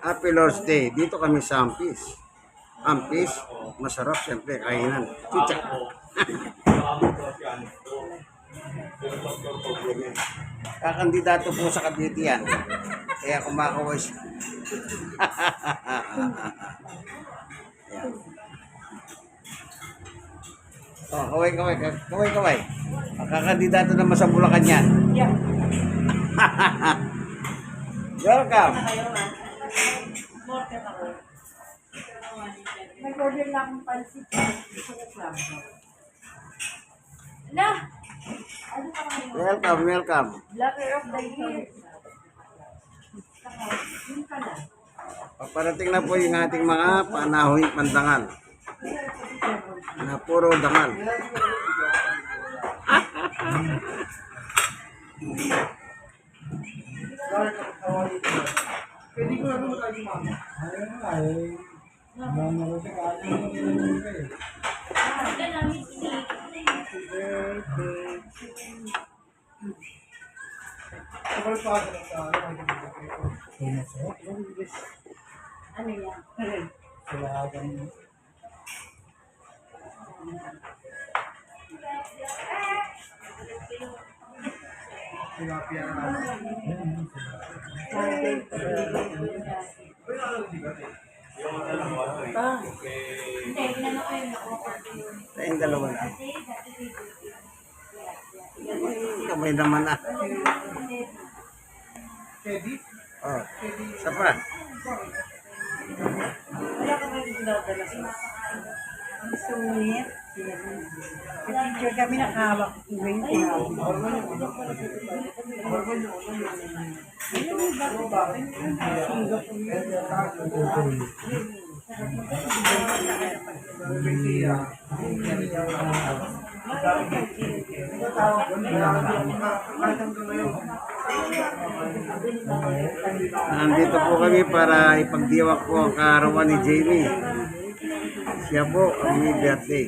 Happy Lord's Day. Dito kami sa Ampis. Ampis, masarap siyempre kainan. Chicha. Kakandidato po sa Cavite yan. Kaya kumakaway siya. Oh, kaway. Kakandidato naman sa Bulacan yan. Welcome. Nag-order na akong pansit. Ala! Ano pa kayo? Welcome. Lover of the year. Yun pala. Paparating na po yung ating mga panahuing pandangal. Na puro dangal. Ano yan? Hindi, ginano ko yun. Nako-order yun. Tayong dalawa na. Kamay naman na. Oh, isa pa. Wala ka may dinadala sa ang sungit. Picture kami nakahawak. Iba yung Nandito po kami para ipagdiwak po ang kaarawan ni Jamie. Siya po ang may birthday.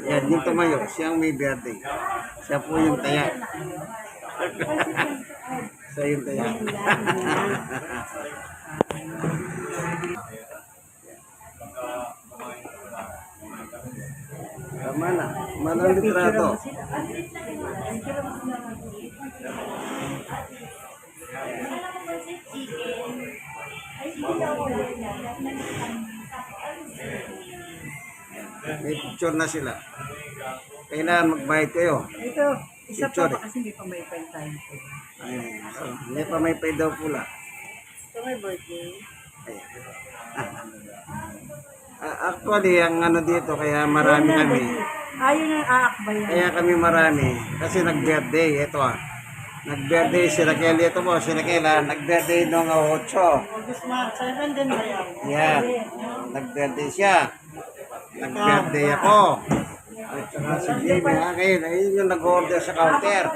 Yan, yung tumayo, siya ang may birthday. Siya po yung taya. Siya yung taya. Tama na. Manang litrato. May picture na sila. Kailangan magbayad kayo. ito, isa Picture pa kasi hindi pa may time ko. May pamaypay daw pula. Ito may birthday. Actually, ang ano dito, kaya marami kami. Ayun ang aakbay yan. Kaya kami marami. Kasi nag-birthday. Ito nag-birthday si Raquel. Ito po, si Raquel nag-birthday noong 8. August March, 7 din ba yan? Yan. Nag-birthday siya. Nag-birthday ako. At saka si Jamie akin. Ayun yung nag-order sa counter.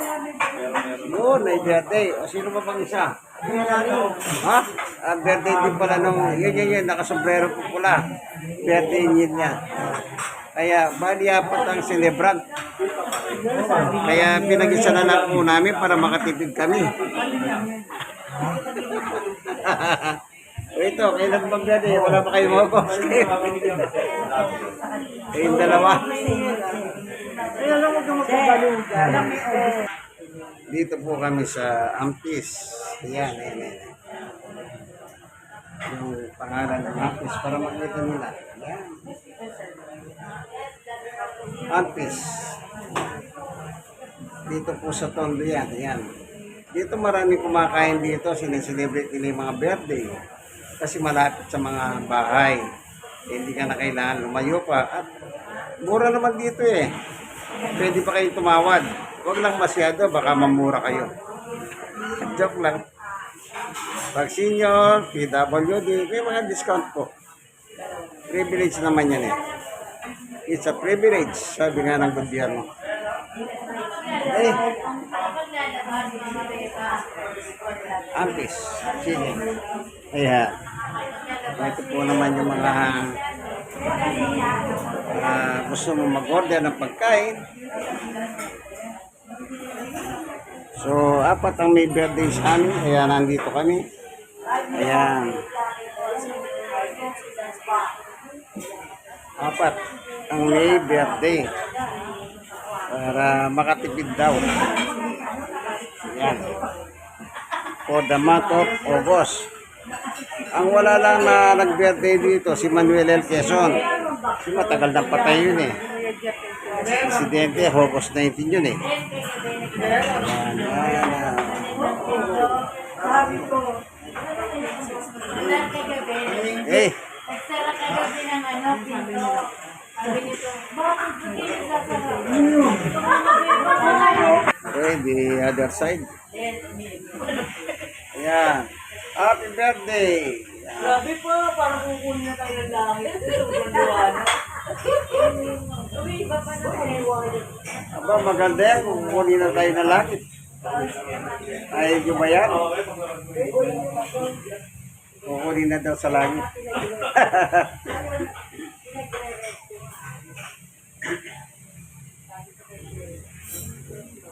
Yun, may birthday. O sino pa pang isa? Ha? Ang birthday din pala nung, yun, nakasombrero po pula. Birthday niya. Kaya, bali apat ang celebrant. Kaya pinag-isa na lang po namin para makatipid kami. O ito, kailan bang birthday? Wala pa kayo mga boss. Kayong dalawa. Dito po kami sa Ampis. Ayan. Yung pangalan ng Ampis para makita nila. Ayan. Ampis. Dito po sa Tondo yan. Ayan. Dito maraming kumakain dito. Sineselebrate nila yung mga birthday. Kasi malapit sa mga bahay. Hindi ka na kailangan lumayo pa. At mura naman dito eh. Pwede pa kayong tumawad. Huwag lang masyado, baka mamura kayo. Joke lang. Pag senior, PWD, may mga discount po. Privilege naman yan eh. It's a privilege, sabi nga ng gobyerno. Eh, Ampis, sino? Ayan. Ito po naman yung mga gusto mo mag-order ng pagkain. So, apat ang may birthday sa amin, kaya nandito kami. Ayan. Apat ang may birthday para makatipid daw. Ayan. For the month of August. Ang wala lang na nag-birthday dito, si Manuel L. Quezon. Si matagal na patay yun eh. Presidente, August 19 yun eh. Ayan, ayan. Sabi ko, Eh, Nagsara kagabi ng pinto. Sabi nito, bakit hindi nagsasara? okay, the other side. Ayan. Happy birthday! grabe po, parang kukunin na tayo ng langit. Sobrang liwanag. Iba pa na liwanag. Aba, maganda yan kung kukunin na tayo ng langit. Ay, yung ba yan? Kukunin na daw sa langit.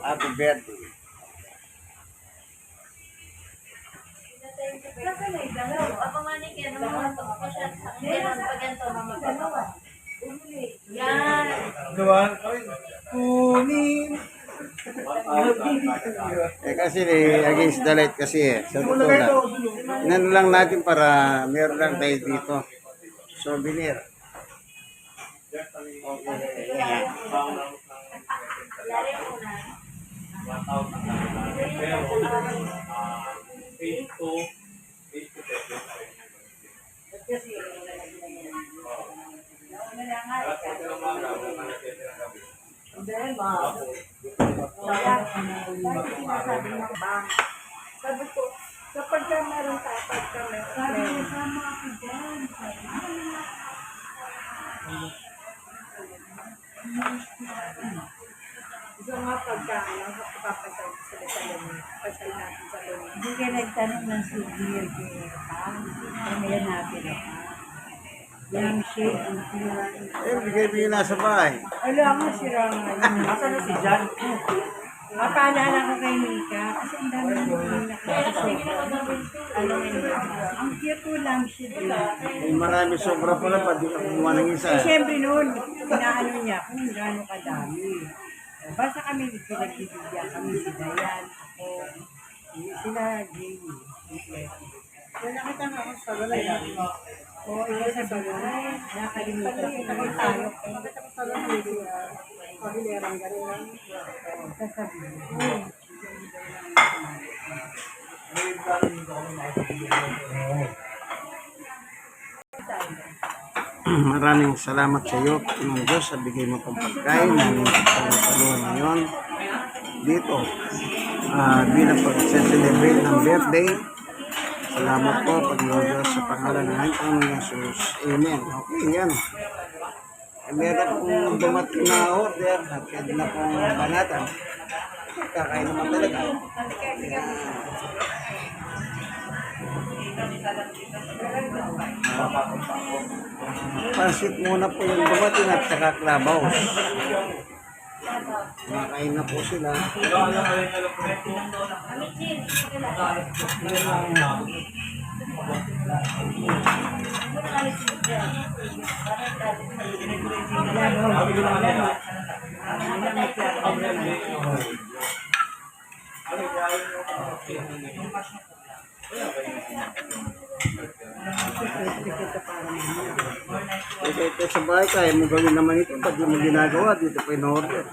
Happy birthday. Kasi may dalaw. Ako nga ni Ken, mga pagpasya. Ganun pa ganito, mga dalawa. Yan. Kunin. Kasi against the light kasi sa totoo lang. Inano lang natin para meron lang tayo dito. Souvenir. Okay. Ayan. Lari mo na. Dahil sinasabi ng bang. Sabi ko, kapag ka meron tatag kami, sabi ko, sama ako dyan. Gusto nga pagka, papasal sa salon, pasal natin sa salon. Hindi ka nagtanong ng souvenir kay Pang. Pamilya natin ako. Yung shade, ang tira. Bigay-bigay na sa bahay. Wala nga sira nga yun. Asa na si Jan? Mapaalala ko kay Mika. Kasi ang dami ng mga nakasasok. Ano yun? Ang cute po lang siya din. Ay, marami sobra pala pa. Di ka kumuha ng isa. Eh, siyempre noon, inaano niya kung gaano kadami. Basta kami pinagbibigyan kami si Dayan, ako, sila Jamie. Kaya nakita nga ako sa salon ay O, ito sa bagay, nakalimutan ko kami tayo. nakita ko sa salon ay pahilerang gano'n lang. Sasabihin. Maraming salamat sa iyo ng Diyos sa bigay mo pang pagkain ng pagkaluan ngayon dito bilang pag-celebrate ng birthday. Salamat po Panginoon Diyos sa pangalan ng Panginoon Jesus. Amen. Okay, yan. Meron pong dumating na order at pwede na pong banatan. Kakain naman talaga. Pansit muna po yung dumating at saka klabaw. Makain na po sila. Ito sa bahay, kaya mo gawin naman ito. Ba't di mo ginagawa? Dito pa in-order.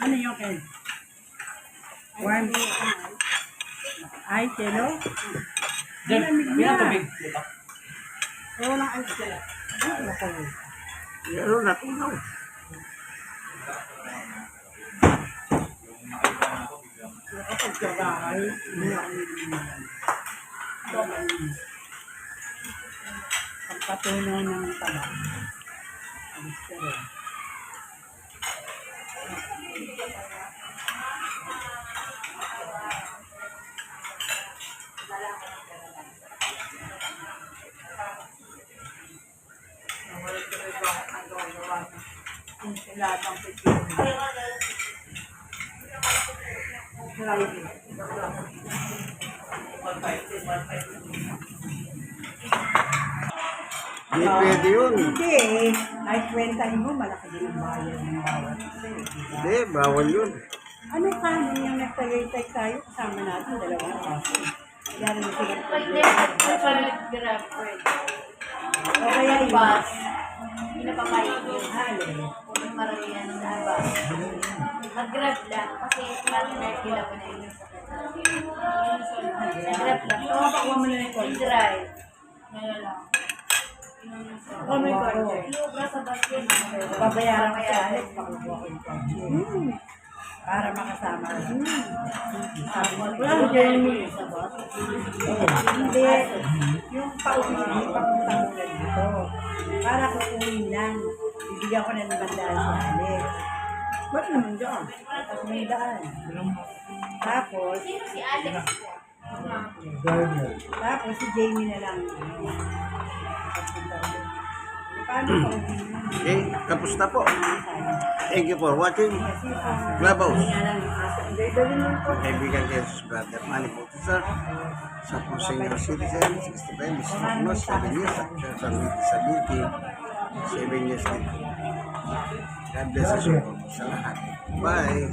Ano yung Ken? Warm. Ay, kelo? Yan, tubig. Oo lang, ay, kelo. Pero natunaw. Kapag sa bahay, hindi ako nililiman. Ang patunaw ng taba. Alis ka rin. Hindi pwede yun. Hindi eh. Ay, kwentahin mo, malaki din ang bayad ng bawat isa eh, diba? Hindi, bawal yun. Ano ka, nung yung nagtagay-tag tayo, kasama natin, dalawang kaso. Kaya rin sila Pag problema. grab friend. O kaya yun. Bus. Hindi na papayagin. Halo. Kung mariyan sa bus. Mag-grab lang. Kasi partner kila ko na yun. Grab lang. Pakuha mo na yung call. Drive. Ngayon lang. Oh my God. Iubra sa bus yun. Babayaran ko sa Alex, pakukuha ko yung call. Para makasama ko. Sabi mo, wala Jeremy sa bus. Hindi. Yung pauwi, papunta ko na dito. Para kukunin lang. Bibigyan ko ng 500 sa Alex. Ba't naman dyan? Tapos may daan. Tapos, Sino si Alex? tapos si Jamie na lang. Pagpunta ko doon. Paano pa uwi na? Okay, tapos na po. Thank you for watching. Kasi pa, Clubhouse. nga lang yung asa. Dali mo po. Kaibigan kayo sa brother Manny Bautista sa senior citizen, 65, Mrs. Magnos, 7 years, at sa disability, 7 years din. God bless us all sa lahat. Bye!